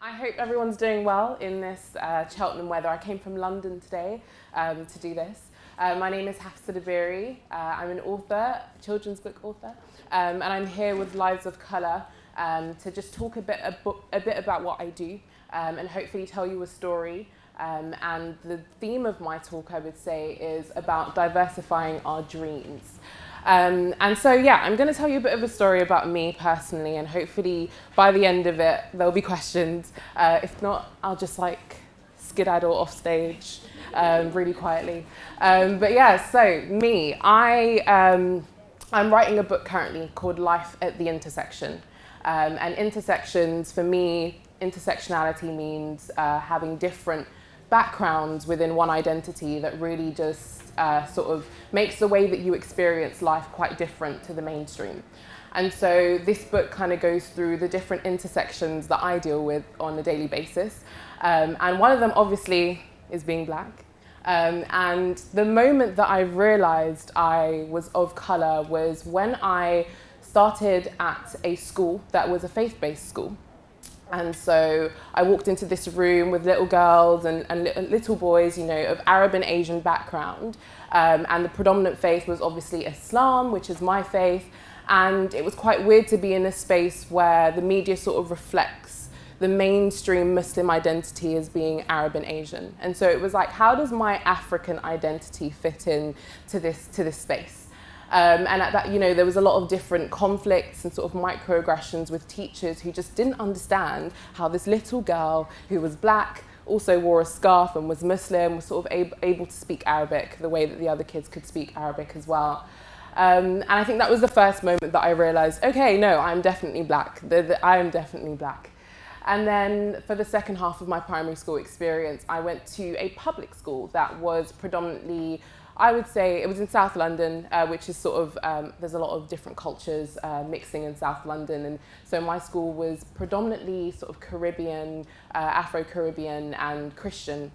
I hope everyone's doing well in this Cheltenham weather. I came from London today to do this. My name is Hafsah Dabiri. I'm an author, children's book author, and I'm here with Lives of Colour to just talk a bit about what I do and hopefully tell you a story. And the theme of my talk, I would say, is about diversifying our dreams. And so, yeah, I'm going to tell you a bit of a story about me personally, and hopefully by the end of it, there'll be questions. If not, I'll just skedaddle off stage really quietly. But yeah, so me, I'm writing a book currently called Life at the Intersection. And intersections, for me, intersectionality means having different backgrounds within one identity that really just sort of makes the way that you experience life quite different to the mainstream. And so this book kind of goes through the different intersections that I deal with on a daily basis. And one of them obviously is being black. And the moment that I realized I was of color was when I started at a school that was a faith-based school. And so I walked into this room with little girls and little boys, you know, of Arab and Asian background. And the predominant faith was obviously Islam, which is my faith. And it was quite weird to be in a space where the media sort of reflects the mainstream Muslim identity as being Arab and Asian. And so it was like, how does my African identity fit in to this space? And at that, you know, there was a lot of different conflicts and sort of microaggressions with teachers who just didn't understand how this little girl who was black, also wore a scarf and was Muslim, was sort of able to speak Arabic the way that the other kids could speak Arabic as well. And I think that was the first moment that I realized, okay, no, I'm definitely black. I am definitely black. And then for the second half of my primary school experience, I went to a public school that was predominantly, I would say, it was in South London, which is sort of, there's a lot of different cultures mixing in South London. And so my school was predominantly sort of Caribbean, Afro-Caribbean and Christian.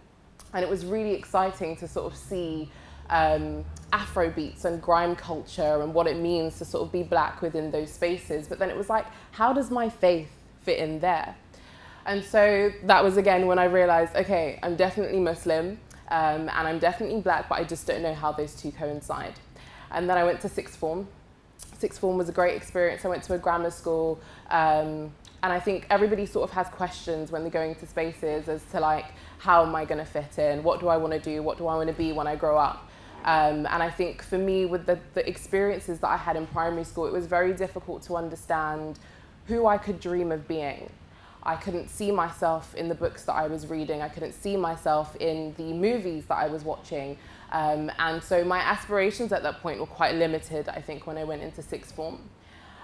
And it was really exciting to sort of see Afro beats and grime culture and what it means to sort of be black within those spaces. But then it was like, how does my faith fit in there? And so that was again when I realized, okay, I'm definitely Muslim. And I'm definitely black, but I just don't know how those two coincide. And then I went to sixth form. Sixth form was a great experience. I went to a grammar school, and I think everybody sort of has questions when they're going to spaces as to like, how am I going to fit in? What do I want to do? What do I want to be when I grow up? And I think for me, with the experiences that I had in primary school, it was very difficult to understand who I could dream of being. I couldn't see myself in the books that I was reading. I couldn't see myself in the movies that I was watching. And so my aspirations at that point were quite limited, I think, when I went into sixth form.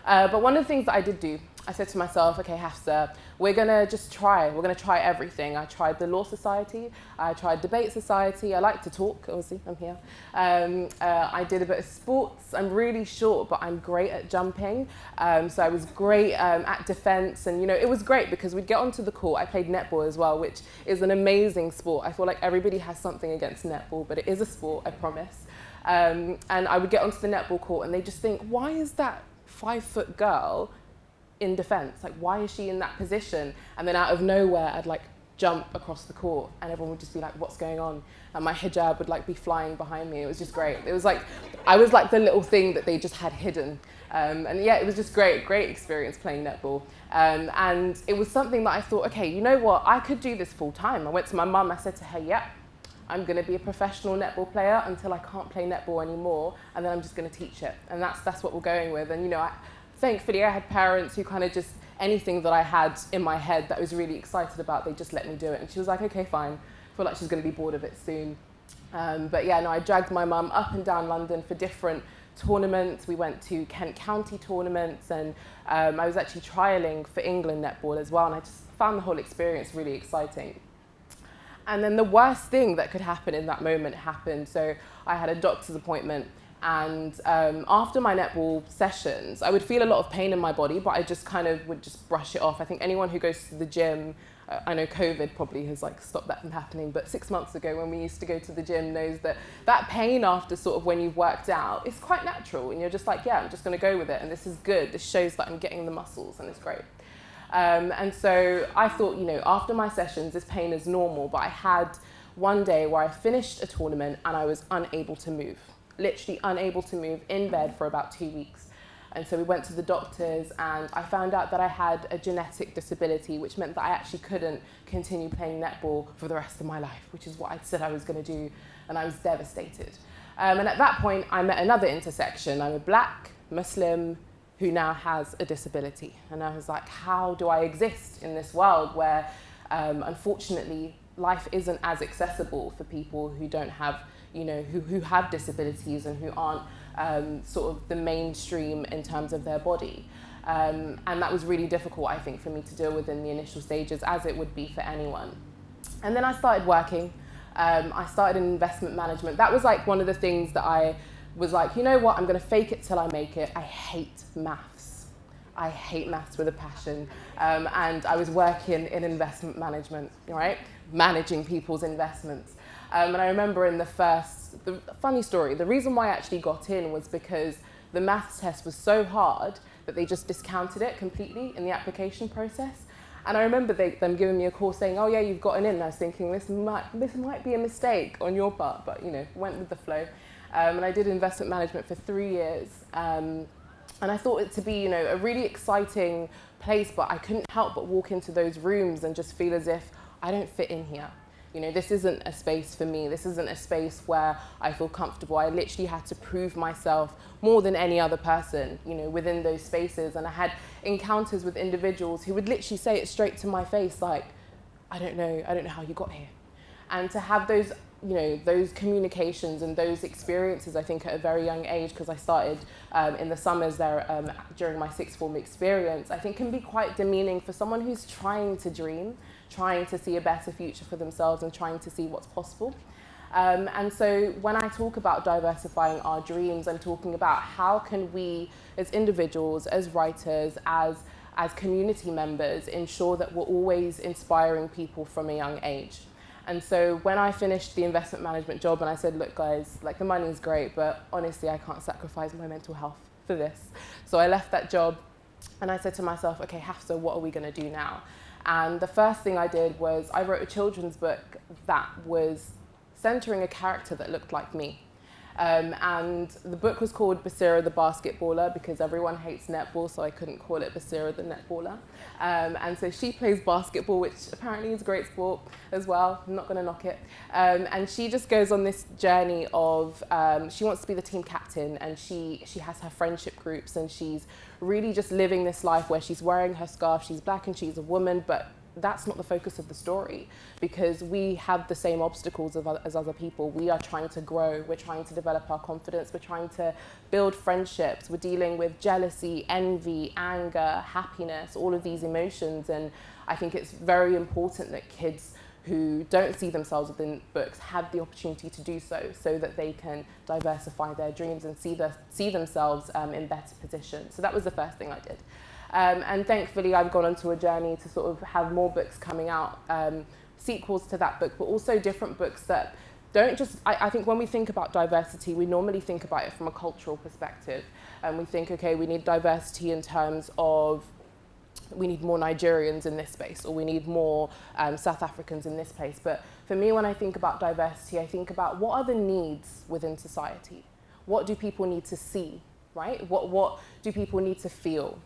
But one of the things that I did do, I said to myself, okay, Hafsah, we're gonna just try. We're gonna try everything. I tried the Law Society. I tried Debate Society. I like to talk, obviously, I'm here. I did a bit of sports. I'm really short, but I'm great at jumping. So I was great at defense. And, you know, it was great because we'd get onto the court. I played netball as well, which is an amazing sport. I feel like everybody has something against netball, but it is a sport, I promise. And I would get onto the netball court and they just think, why is that 5-foot girl in defense? Like, why is she in that position? And then out of nowhere, I'd like jump across the court and everyone would just be like, what's going on? And my hijab would like be flying behind me. It was just great. It was like, I was like the little thing that they just had hidden. And yeah, it was just great experience playing netball. And it was something that I thought, okay, you know what? I could do this full time. I went to my mum, I said to her, yeah, I'm going to be a professional netball player until I can't play netball anymore, and then I'm just going to teach it. And that's what we're going with. And, you know, thankfully I had parents who kind of just, anything that I had in my head that I was really excited about, they just let me do it. And she was like, okay, fine. I feel like she's going to be bored of it soon. But yeah, no, I dragged my mum up and down London for different tournaments. We went to Kent County tournaments, and I was actually trialling for England netball as well. And I just found the whole experience really exciting. And then the worst thing that could happen in that moment happened. So I had a doctor's appointment, and after my netball sessions, I would feel a lot of pain in my body, but I just kind of would just brush it off. I think anyone who goes to the gym, I know COVID probably has like stopped that from happening, but 6 months ago when we used to go to the gym knows that that pain after sort of when you've worked out is quite natural, and you're just like, yeah, I'm just going to go with it, and this is good. This shows that I'm getting the muscles, and it's great. And so I thought, after my sessions, this pain is normal, but I had one day where I finished a tournament and I was unable to move, literally unable to move, in bed for about 2 weeks. And so we went to the doctors and I found out that I had a genetic disability, which meant that I actually couldn't continue playing netball for the rest of my life, which is what I'd said I was going to do, and I was devastated. And at that point, I met another intersection. I'm a Black Muslim who now has a disability. And I was like, how do I exist in this world where, unfortunately, life isn't as accessible for people who don't have, who have disabilities and who aren't sort of the mainstream in terms of their body. And that was really difficult, I think, for me to deal with in the initial stages, as it would be for anyone. And then I started working. I started in investment management. That was like one of the things that I was like, you know what, I'm going to fake it till I make it. I hate maths. I hate maths with a passion. And I was working in investment management, right? Managing people's investments. And I remember in the funny story, the reason why I actually got in was because the maths test was so hard that they just discounted it completely in the application process. And I remember them giving me a call saying, oh yeah, you've gotten in. And I was thinking, this might be a mistake on your part, but went with the flow. And I did investment management for 3 years. And I thought it to be, a really exciting place, but I couldn't help but walk into those rooms and just feel as if I don't fit in here. This isn't a space for me. This isn't a space where I feel comfortable. I literally had to prove myself more than any other person, within those spaces. And I had encounters with individuals who would literally say it straight to my face, like, I don't know how you got here. And to have those, those communications and those experiences, I think at a very young age, because I started in the summers there during my sixth form experience, I think can be quite demeaning for someone who's trying to dream, trying to see a better future for themselves and trying to see what's possible. And so when I talk about diversifying our dreams, I'm talking about how can we as individuals, as writers, as community members, ensure that we're always inspiring people from a young age. And so when I finished the investment management job and I said, look guys, like the money's great, but honestly I can't sacrifice my mental health for this. So I left that job and I said to myself, okay, Hafsah, what are we going to do now? And the first thing I did was I wrote a children's book that was centering a character that looked like me. And the book was called Basira the Basketballer because everyone hates netball, so I couldn't call it Basira the Netballer. And so she plays basketball, which apparently is a great sport as well. I'm not going to knock it. And she just goes on this journey of, she wants to be the team captain, and she has her friendship groups, and she's really just living this life where she's wearing her scarf, she's Black and she's a woman, but that's not the focus of the story, because we have the same obstacles as other people. We are trying to grow, we're trying to develop our confidence, we're trying to build friendships, we're dealing with jealousy, envy, anger, happiness, all of these emotions. And I think it's very important that kids who don't see themselves within books have the opportunity to do so that they can diversify their dreams and see themselves in better positions. So that was the first thing I did. And thankfully, I've gone on to a journey to sort of have more books coming out, sequels to that book, but also different books that don't just, I think when we think about diversity, we normally think about it from a cultural perspective. And we think, okay, we need diversity in terms of, we need more Nigerians in this space, or we need more South Africans in this place. But for me, when I think about diversity, I think about what are the needs within society? What do people need to see, right? What do people need to feel?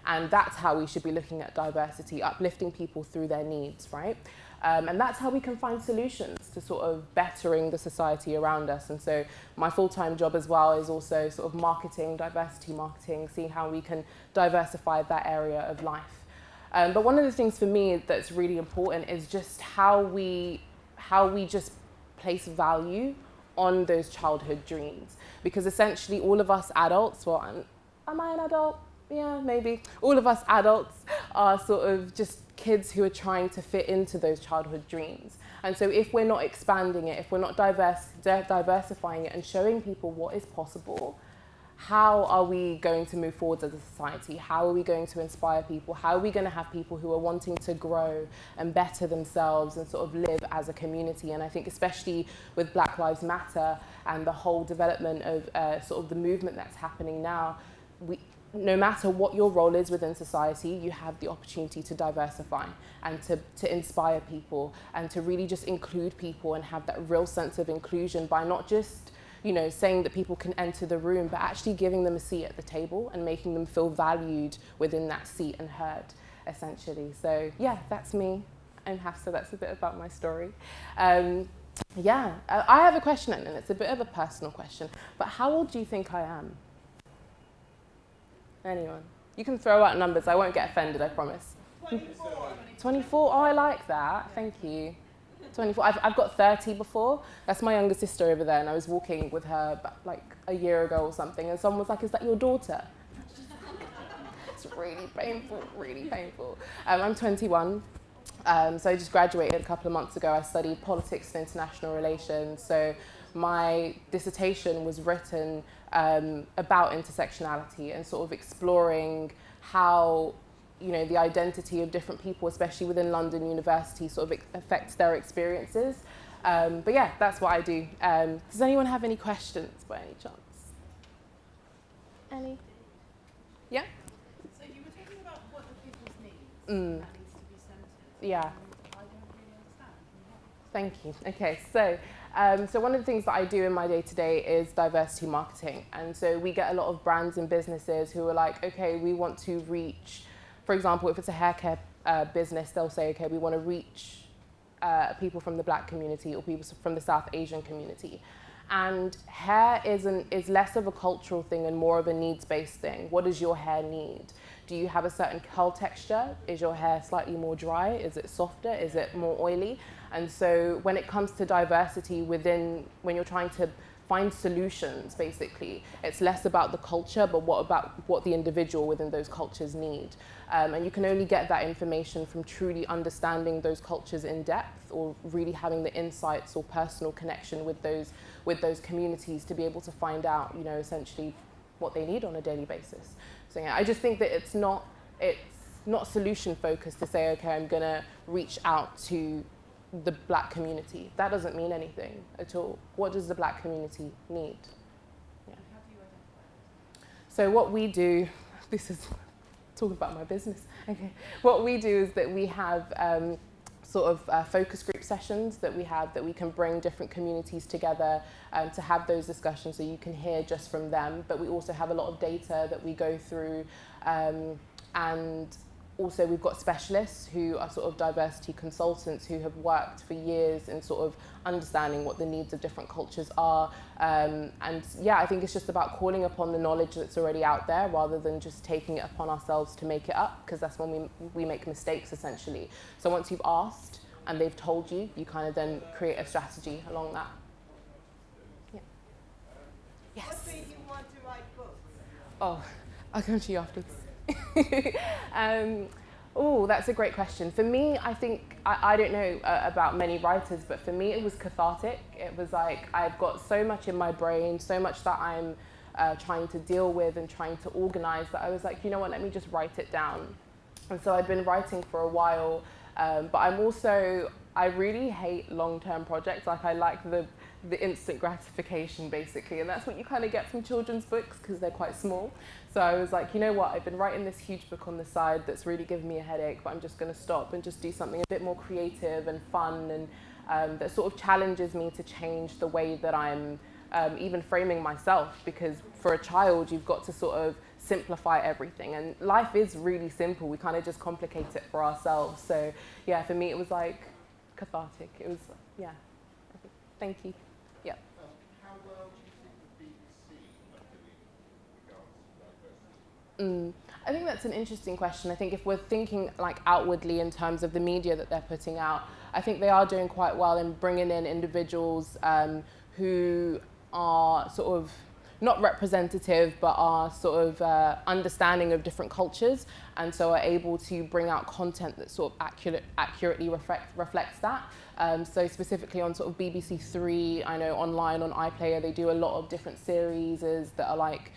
And that's how we should be looking at diversity, uplifting people through their needs, right? And that's how we can find solutions to sort of bettering the society around us. And so my full-time job as well is also sort of marketing, diversity marketing, seeing how we can diversify that area of life. But one of the things for me that's really important is just how we just place value on those childhood dreams. Because essentially all of us adults, well, am I an adult? Yeah, maybe. All of us adults are sort of just kids who are trying to fit into those childhood dreams. And so if we're not expanding it, if we're not diversifying it and showing people what is possible, how are we going to move forward as a society? How are we going to inspire people? How are we going to have people who are wanting to grow and better themselves and sort of live as a community? And I think especially with Black Lives Matter and the whole development of sort of the movement that's happening now, no matter what your role is within society, you have the opportunity to diversify and to inspire people and to really just include people and have that real sense of inclusion by not just, you know, saying that people can enter the room, but actually giving them a seat at the table and making them feel valued within that seat and heard, essentially. So yeah, that's me. I'm Hafsah, that's a bit about my story. I have a question, and it's a bit of a personal question, but how old do you think I am? Anyone? You can throw out numbers, I won't get offended, I promise. 24. 24, oh, I like that, thank you. 24, I've got 30 before. That's my younger sister over there, and I was walking with her like a year ago or something, and someone was like, is that your daughter? It's really painful, really painful. I'm 21. So I just graduated a couple of months ago. I studied politics and international relations. So my dissertation was written about intersectionality and sort of exploring how, you know, the identity of different people, especially within London University, sort of affects their experiences. But yeah, that's what I do. Does anyone have any questions by any chance? Any? Yeah? So you were talking about what the people's needs Mm. that needs to be centred. Yeah. I don't really understand. Thank you. Okay, so one of the things that I do in my day-to-day is diversity marketing. And so we get a lot of brands and businesses who are like, okay, we want to reach, for example, if it's a hair care business, they'll say, okay, we want to reach people from the Black community or people from the South Asian community. And hair is less of a cultural thing and more of a needs-based thing. What does your hair need? Do you have a certain curl texture? Is your hair slightly more dry? Is it softer? Is it more oily? And so when it comes to diversity when you're trying to find solutions, basically, it's less about the culture, but what the individual within those cultures need. And you can only get that information from truly understanding those cultures in depth, or really having the insights or personal connection with those communities to be able to find out, you know, essentially what they need on a daily basis. So yeah, I just think that it's not solution focused to say, okay, I'm gonna reach out to the Black community. That doesn't mean anything at all. What does the Black community need? Yeah. How do you identify it? So what we do, this is talking about my business. Okay. What we do is that we have focus group sessions that we can bring different communities together to have those discussions, so you can hear just from them. But we also have a lot of data that we go through, and also we've got specialists who are sort of diversity consultants who have worked for years in sort of understanding what the needs of different cultures are. And yeah, I think it's just about calling upon the knowledge that's already out there rather than just taking it upon ourselves to make it up, because that's when we make mistakes, essentially. So once you've asked and they've told you, you kind of then create a strategy along that. Yeah. Yes. What made you want to write books? Oh, I'll come to you afterwards. Oh, that's a great question. For me, I think, I don't know about many writers, but for me it was cathartic. It was like, I've got so much in my brain, so much that I'm trying to deal with and trying to organize, that I was like, you know what, let me just write it down. And so I've been writing for a while, but I really hate long-term projects. Like, I like the instant gratification, basically, and that's what you kind of get from children's books because they're quite small. So I was like, you know what, I've been writing this huge book on the side that's really giving me a headache, but I'm just going to stop and just do something a bit more creative and fun, and that sort of challenges me to change the way that I'm even framing myself, because for a child you've got to sort of simplify everything, and life is really simple. We kind of just complicate it for ourselves. So yeah, for me it was like cathartic. It was, yeah. Thank you. Yeah. How well do you think the BBC are doing with regards to diversity? I think that's an interesting question. I think if we're thinking like outwardly in terms of the media that they're putting out, I think they are doing quite well in bringing in individuals who are sort of not representative, but are sort of understanding of different cultures, and so are able to bring out content that sort of accurately reflects that. So specifically on sort of BBC Three, I know online on iPlayer they do a lot of different series that are like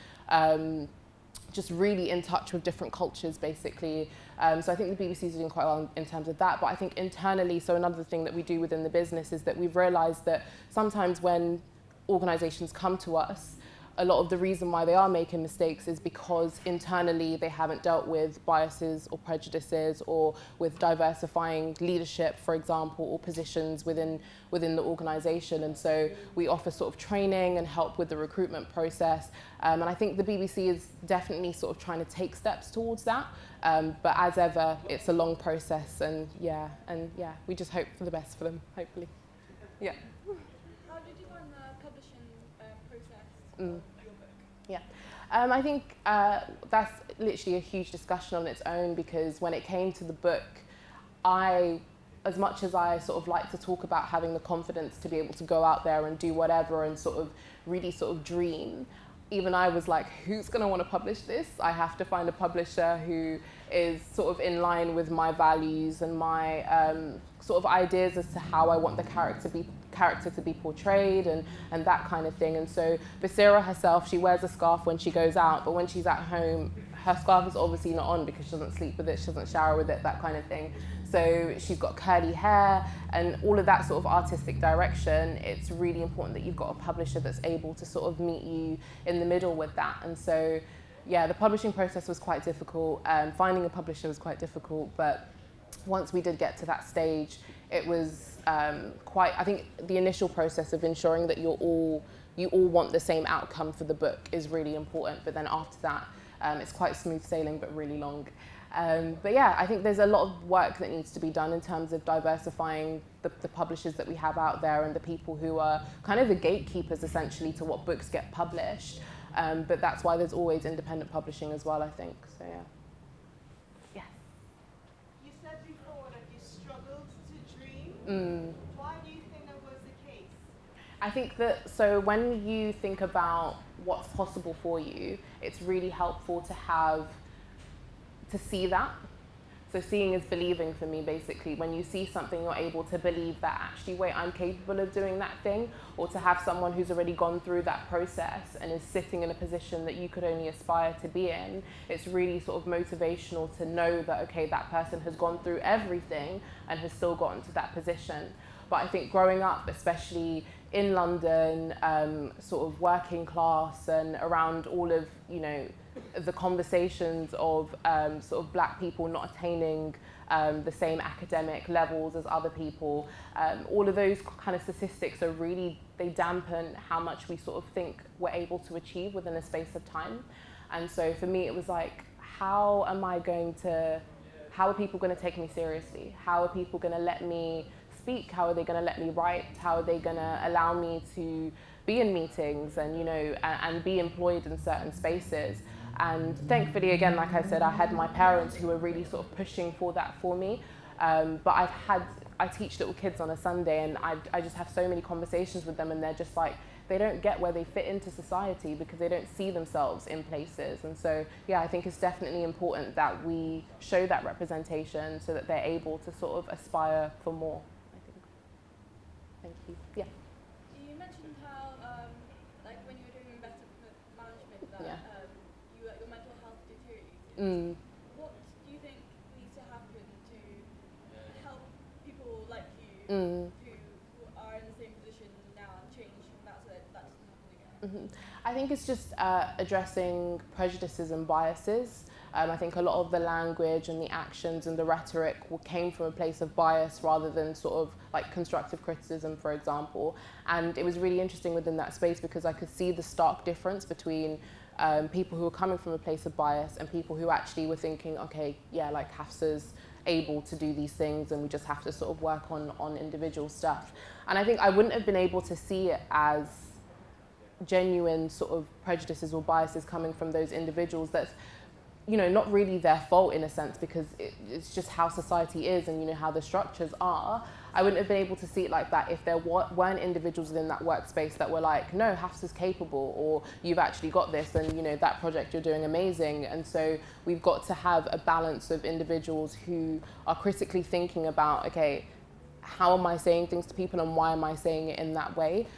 just really in touch with different cultures, basically. So I think the BBC is doing quite well in terms of that. But I think internally, so another thing that we do within the business is that we've realised that sometimes when organisations come to us, a lot of the reason why they are making mistakes is because internally they haven't dealt with biases or prejudices, or with diversifying leadership, for example, or positions within the organisation. And so we offer sort of training and help with the recruitment process. And I think the BBC is definitely sort of trying to take steps towards that. But as ever, it's a long process, and we just hope for the best for them, hopefully. Yeah. How did you find the publishing process Mm. of your book? Yeah, I think that's literally a huge discussion on its own, because when it came to the book, as much as I sort of like to talk about having the confidence to be able to go out there and do whatever and sort of really sort of dream, even I was like, who's going to want to publish this? I have to find a publisher who is sort of in line with my values and my sort of ideas as to how I want the character to be portrayed, and that kind of thing. And so Basira herself, she wears a scarf when she goes out, but when she's at home, her scarf is obviously not on because she doesn't sleep with it, she doesn't shower with it, that kind of thing. So she's got curly hair and all of that sort of artistic direction. It's really important that you've got a publisher that's able to sort of meet you in the middle with that. And so, yeah, the publishing process was quite difficult. Finding a publisher was quite difficult, but once we did get to that stage, it was I think the initial process of ensuring that you all want the same outcome for the book is really important. But then after that, it's quite smooth sailing, but really long. But yeah, I think there's a lot of work that needs to be done in terms of diversifying the publishers that we have out there and the people who are kind of the gatekeepers essentially to what books get published. But that's why there's always independent publishing as well, I think. So yeah. Yeah. You said before that you struggled to dream. Mm. Why do you think that was the case? I think that, so when you think about what's possible for you, it's really helpful to see that. So seeing is believing for me, basically. When you see something, you're able to believe that actually, wait, I'm capable of doing that thing, or to have someone who's already gone through that process and is sitting in a position that you could only aspire to be in. It's really sort of motivational to know that, okay, that person has gone through everything and has still gotten to that position. But I think growing up, especially in London, sort of working class, and around all of, the conversations of sort of black people not attaining the same academic levels as other people, all of those kind of statistics are really, they dampen how much we sort of think we're able to achieve within a space of time. And so for me, it was like, how are people going to take me seriously? How are people going to let me speak? How are they going to let me write? How are they going to allow me to be in meetings and, and be employed in certain spaces? And thankfully, again, like I said, I had my parents who were really sort of pushing for that for me. But I teach little kids on a Sunday, and I just have so many conversations with them, and they're just like, they don't get where they fit into society because they don't see themselves in places. And so, yeah, I think it's definitely important that we show that representation so that they're able to sort of aspire for more, I think. Thank you. Yeah. You mentioned how, like when you were doing investment management, that Yeah. your mental health deteriorated. Mm. What do you think needs to happen to help people like you Mm. who are in the same position now and change that so that doesn't happen again? I think it's just addressing prejudices and biases. I think a lot of the language and the actions and the rhetoric came from a place of bias rather than sort of like constructive criticism, for example. And it was really interesting within that space because I could see the stark difference between people who were coming from a place of bias and people who actually were thinking, okay, yeah, like Hafsah's able to do these things and we just have to sort of work on individual stuff. And I think I wouldn't have been able to see it as genuine sort of prejudices or biases coming from those individuals that's, not really their fault in a sense because it's just how society is and, how the structures are. I wouldn't have been able to see it like that if there weren't individuals within that workspace that were like, no, Hafsah's capable, or you've actually got this, and, that project you're doing amazing. And so we've got to have a balance of individuals who are critically thinking about, okay, how am I saying things to people and why am I saying it in that way?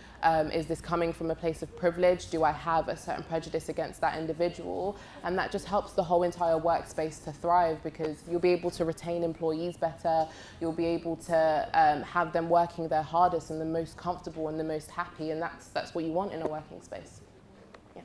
Is this coming from a place of privilege? Do I have a certain prejudice against that individual? And that just helps the whole entire workspace to thrive because you'll be able to retain employees better. You'll be able to have them working their hardest and the most comfortable and the most happy. And that's what you want in a working space. Yeah.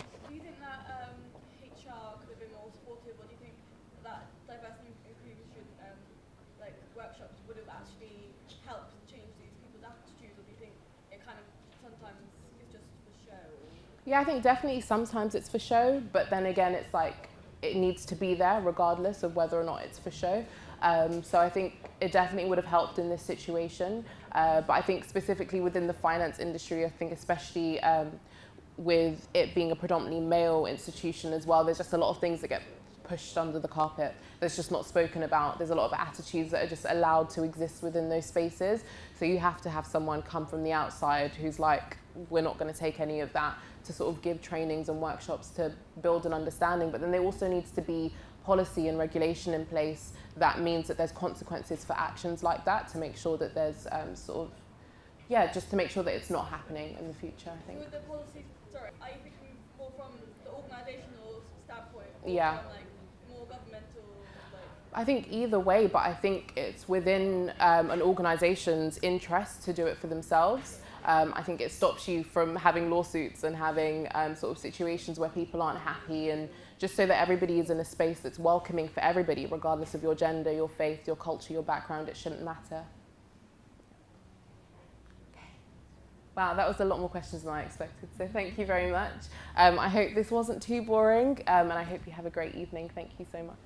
Yeah, I think definitely sometimes it's for show, but then again, it's like it needs to be there regardless of whether or not it's for show. So I think it definitely would have helped in this situation. But I think specifically within the finance industry, I think especially with it being a predominantly male institution as well, there's just a lot of things that get pushed under the carpet that's just not spoken about. There's a lot of attitudes that are just allowed to exist within those spaces. So you have to have someone come from the outside who's like, we're not going to take any of that, to sort of give trainings and workshops to build an understanding. But then there also needs to be policy and regulation in place that means that there's consequences for actions like that, to make sure that there's just to make sure that it's not happening in the future, I think. With the policies, sorry, are you thinking more from the organisational standpoint, or Yeah. from like more governmental, like? I think either way, but I think it's within an organisation's interest to do it for themselves. I think it stops you from having lawsuits and having sort of situations where people aren't happy, and just so that everybody is in a space that's welcoming for everybody, regardless of your gender, your faith, your culture, your background, it shouldn't matter. Wow, that was a lot more questions than I expected, so thank you very much. I hope this wasn't too boring, and I hope you have a great evening. Thank you so much.